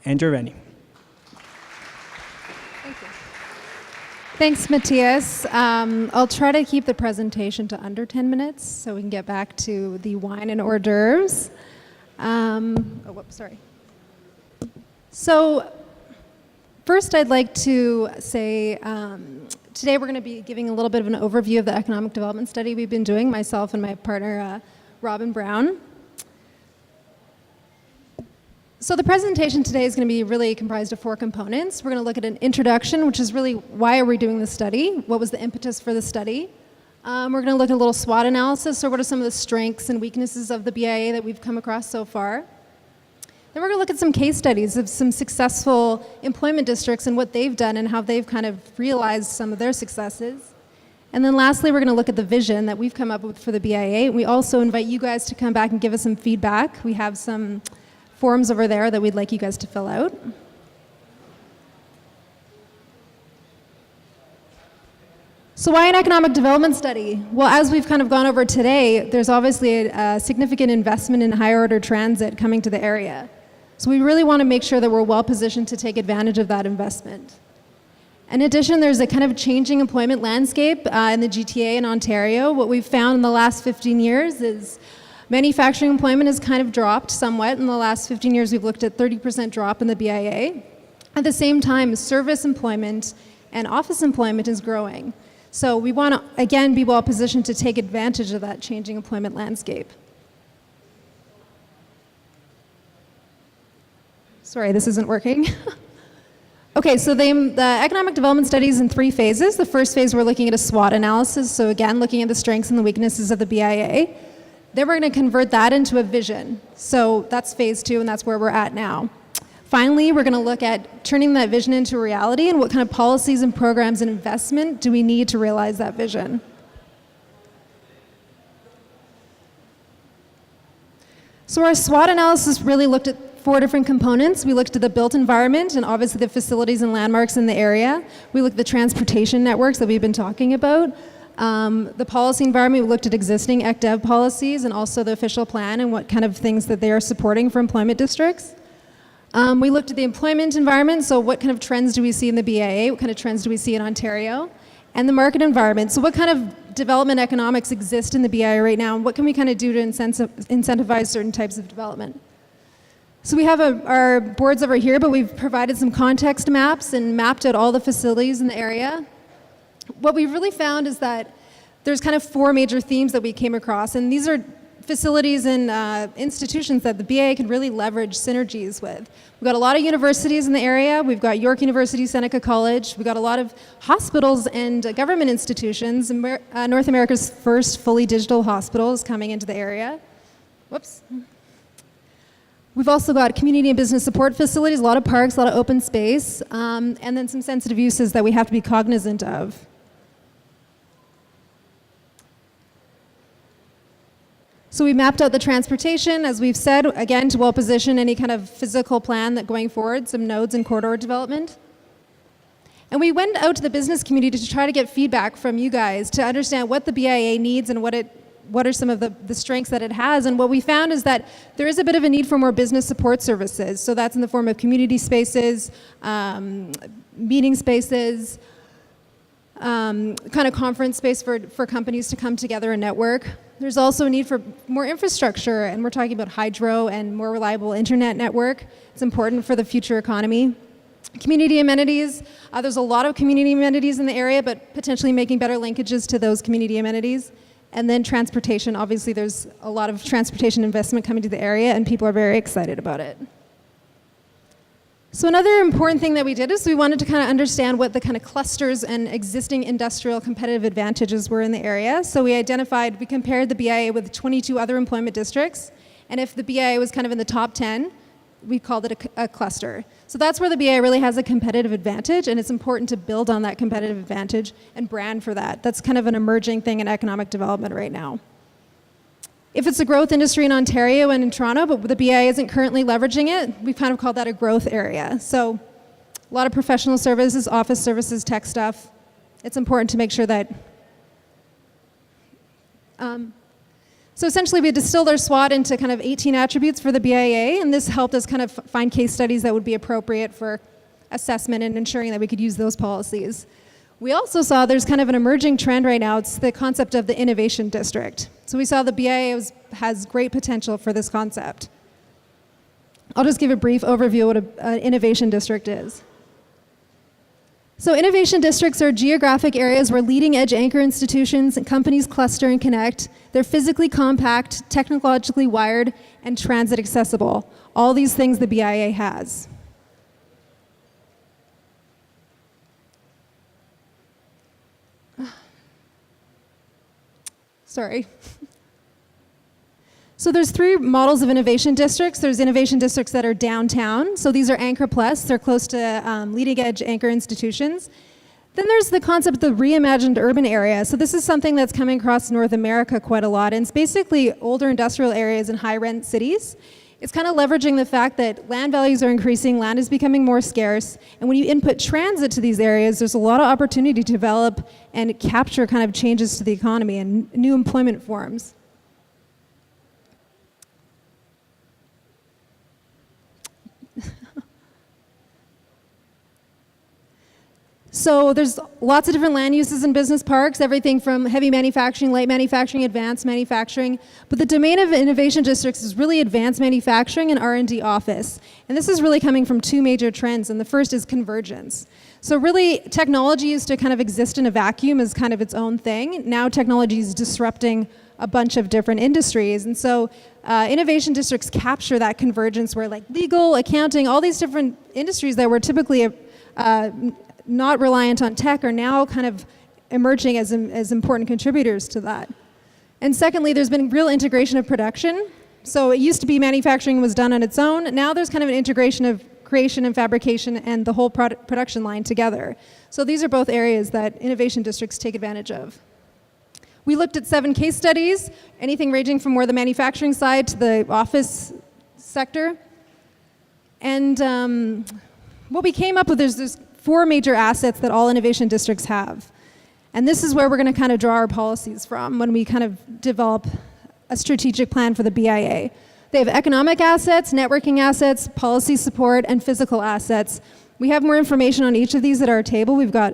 Andrea Renny. Thank you. Thanks, Matthias. I'll try to keep the presentation to under 10 minutes so we can get back to the wine and hors d'oeuvres. Sorry. So first I'd like to say today we're going to be giving a little bit of an overview of the economic development study we've been doing, myself and my partner Robin Brown. So the presentation today is going to be really comprised of 4 components. We're going to look at an introduction, which is really why are we doing the study? What was the impetus for the study? We're going to look at a little SWOT analysis, so what are some of the strengths and weaknesses of the BIA that we've come across so far? Then we're going to look at some case studies of some successful employment districts and what they've done and how they've kind of realized some of their successes. And then lastly, we're going to look at the vision that we've come up with for the BIA. We also invite you guys to come back and give us some feedback. We have some forms over there that we'd like you guys to fill out. So why an economic development study? Well, as we've kind of gone over today, there's obviously a significant investment in higher order transit coming to the area. So we really want to make sure that we're well positioned to take advantage of that investment. In addition, there's a kind of changing employment landscape in the GTA in Ontario. What we've found in the last 15 years is manufacturing employment has kind of dropped somewhat. In the last 15 years, we've looked at 30% drop in the BIA. At the same time, service employment and office employment is growing. So we want to, again, be well positioned to take advantage of that changing employment landscape. Sorry, this isn't working. Okay, so the economic development study is in 3 phases. The first phase, we're looking at a SWOT analysis. So again, looking at the strengths and the weaknesses of the BIA. Then we're going to convert that into a vision. So that's phase 2, and that's where we're at now. Finally, we're going to look at turning that vision into reality and what kind of policies and programs and investment do we need to realize that vision. So our SWOT analysis really looked at 4 different components. We looked at the built environment and obviously the facilities and landmarks in the area. We looked at the transportation networks that we've been talking about. The policy environment, we looked at existing ECDEV policies and also the official plan and what kind of things that they are supporting for employment districts. We looked at the employment environment, so what kind of trends do we see in the BIA, what kind of trends do we see in Ontario, and the market environment. So what kind of development economics exist in the BIA right now, and what can we kind of do to incentivize certain types of development? So we have our boards over here, but we've provided some context maps and mapped out all the facilities in the area. What we really found is that there's kind of 4 major themes that we came across, and these are facilities and institutions that the BIA can really leverage synergies with. We've got a lot of universities in the area. We've got York University, Seneca College. We've got a lot of hospitals and government institutions. North America's first fully digital hospital is coming into the area. Whoops. We've also got community and business support facilities, a lot of parks, a lot of open space, and then some sensitive uses that we have to be cognizant of. So we mapped out the transportation, as we've said, again, to well position any kind of physical plan that going forward, some nodes and corridor development. And we went out to the business community to try to get feedback from you guys to understand what the BIA needs and what are some of the strengths that it has. And what we found is that there is a bit of a need for more business support services. So that's in the form of community spaces, meeting spaces, kind of conference space for companies to come together and network. There's also a need for more infrastructure, and we're talking about hydro and more reliable internet network. It's important for the future economy. Community amenities, there's a lot of community amenities in the area, but potentially making better linkages to those community amenities. And then transportation, obviously there's a lot of transportation investment coming to the area, and people are very excited about it. So another important thing that we did is we wanted to kind of understand what the kind of clusters and existing industrial competitive advantages were in the area. So we compared the BIA with 22 other employment districts, and if the BIA was kind of in the top 10, we called it a cluster. So that's where the BIA really has a competitive advantage, and it's important to build on that competitive advantage and brand for that. That's kind of an emerging thing in economic development right now. If it's a growth industry in Ontario and in Toronto, but the BIA isn't currently leveraging it, we've kind of called that a growth area. So a lot of professional services, office services, tech stuff. It's important to make sure that So essentially we distilled our SWOT into kind of 18 attributes for the BIA, and this helped us kind of find case studies that would be appropriate for assessment and ensuring that we could use those policies. We also saw there's kind of an emerging trend right now. It's the concept of the innovation district. So we saw the BIA has great potential for this concept. I'll just give a brief overview of what an innovation district is. So innovation districts are geographic areas where leading edge anchor institutions and companies cluster and connect. They're physically compact, technologically wired, and transit accessible. All these things the BIA has. Sorry. So there's three models of innovation districts. There's innovation districts that are downtown. So these are Anchor Plus. They're close to leading edge anchor institutions. Then there's the concept of the reimagined urban area. So this is something that's coming across North America quite a lot. And it's basically older industrial areas in high rent cities. It's kind of leveraging the fact that land values are increasing, land is becoming more scarce. And when you input transit to these areas, there's a lot of opportunity to develop and capture kind of changes to the economy and new employment forms. So there's lots of different land uses in business parks, everything from heavy manufacturing, light manufacturing, advanced manufacturing. But the domain of innovation districts is really advanced manufacturing and R&D office. And this is really coming from two major trends, and the first is convergence. So really, technology used to kind of exist in a vacuum as kind of its own thing. Now technology is disrupting a bunch of different industries. And so innovation districts capture that convergence where like legal, accounting, all these different industries that were typically not reliant on tech are now kind of emerging as important contributors to that. And secondly, there's been real integration of production. So it used to be manufacturing was done on its own. Now there's kind of an integration of creation and fabrication and the whole production line together. So these are both areas that innovation districts take advantage of. We looked at 7 case studies, anything ranging from more the manufacturing side to the office sector. And what we came up with is there's 4 major assets that all innovation districts have. And this is where we're going to kind of draw our policies from when we kind of develop a strategic plan for the BIA. They have economic assets, networking assets, policy support, and physical assets. We have more information on each of these at our table. We've got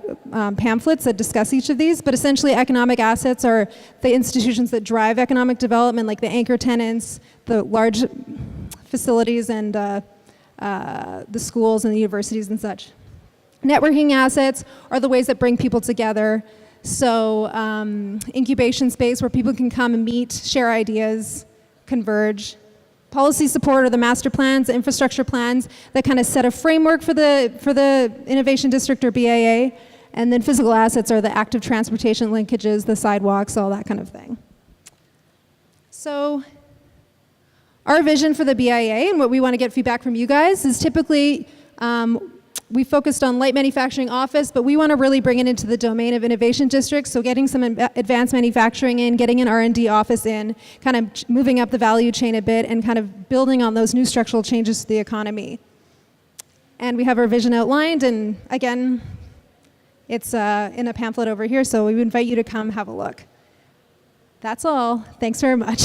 pamphlets that discuss each of these, but essentially economic assets are the institutions that drive economic development, like the anchor tenants, the large facilities, and the schools and the universities and such. Networking assets are the ways that bring people together. So incubation space where people can come and meet, share ideas, converge. Policy support are the master plans, the infrastructure plans that kind of set a framework for the innovation district or BIA. And then physical assets are the active transportation linkages, the sidewalks, all that kind of thing. So our vision for the BIA and what we want to get feedback from you guys is typically we focused on light manufacturing office, but we want to really bring it into the domain of innovation districts, so getting some advanced manufacturing in, getting an R&D office in, kind of moving up the value chain a bit, and kind of building on those new structural changes to the economy. And we have our vision outlined, and again, it's in a pamphlet over here, so we invite you to come have a look. That's all. Thanks very much.